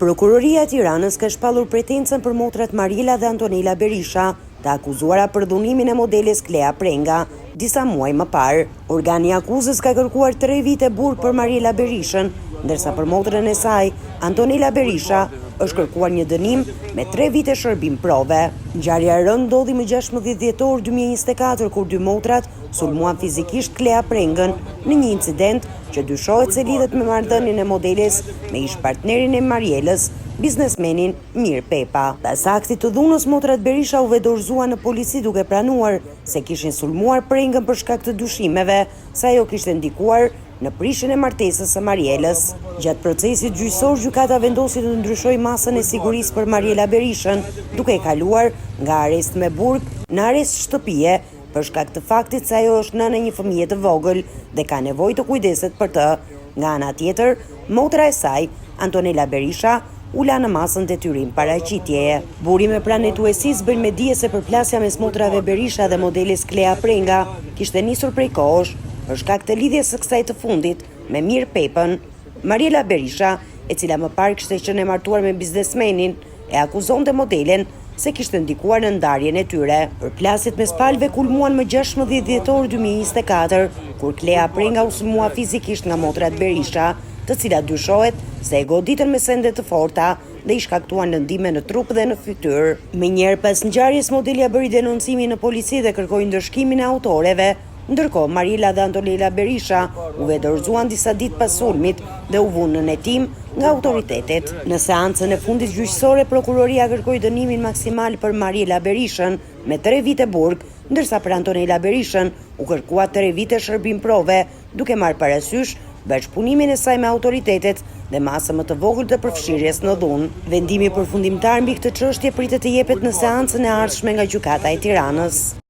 Prokuroria e Tiranës ka shpallur pretencën për motrat Mariela dhe Antonela Berisha, të akuzuara për dhunimin e modeles Klea Prenga, disa muaj më parë. Organi i akuzës ka kërkuar 3 vite burg për Mariela Berishën, ndërsa për motrën e saj, Antonela Berisha, është kërkuar një dënim me 3 vite shërbim prove. Ngjarja e rëndë ndodhi më 16 dhjetor 2024, kur 2 motrat sulmuan fizikisht Klea Prengën në një incident që dyshohet se lidhet me marrëdhënien e modeles me ish-partnerin e Marielës, biznesmenin Mir Pepa. Pas aktit të dhunës, motrat Berisha u dorëzuan në polici duke pranuar se kishin sulmuar Prengën për shkak të dyshimeve se ajo kishte ndikuar në prishjen e martesës së Marielës. Gjatë procesit gjyqësor, gjykata vendosi të ndryshojë masën e sigurisë për Mariela Berishën, duke e kaluar nga arrest me burg në arrest shtëpie për shkak të faktit se ajo është nënë e një fëmije të vogël dhe ka nevojë të kujdeset për të. Nga ana tjetër, motra e saj, Antonela Berisha, u la në masën detyrim paraqitjeje. Burime pranë hetuesisë bën me dije se përplasja mes motrave Berisha dhe modeles Klea Prenga kishte nisur prej kohësh për shkak të lidhjes së kësaj të fundit me Mir Pepën. Mariela Berisha, e cila më parë kishte qenë e martuar me biznesmenin, e akuzonte modelen se kishte ndikuar në ndarjen e tyre. Përplasjet mes palëve kulmuan më 16 dhjetor 2024, kur Klea Prenga u sulmua fizikisht nga motrat Berisha, të cilat dyshohet se e goditën me sende të forta dhe i shkaktuan lëndime në trup dhe në fytyrë. Menjëherë pas ngjarjes, modelja bëri denoncimin në polici dhe kërkoi ndëshkimin e autoreve. Ndërkohë, Mariela dhe Antonela Berisha u dorëzuan disa ditë pas sulmit dhe u vunë në hetim nga autoritetet. Në seancën e fundit gjyqësore, prokuroria kërkoi dënimin maksimal për Mariela Berishën me 3 vite burg, ndërsa për Antonela Berishën u kërkua 3 vite shërbim prove, duke marrë parasysh bashkëpunimin e saj me autoritetet dhe masë më të vogël të përfshirjes në dhunë. Vendimi përfundimtar mbi këtë çështje pritet të jepet në seancën e ardhshme nga gjykata e Tiranës.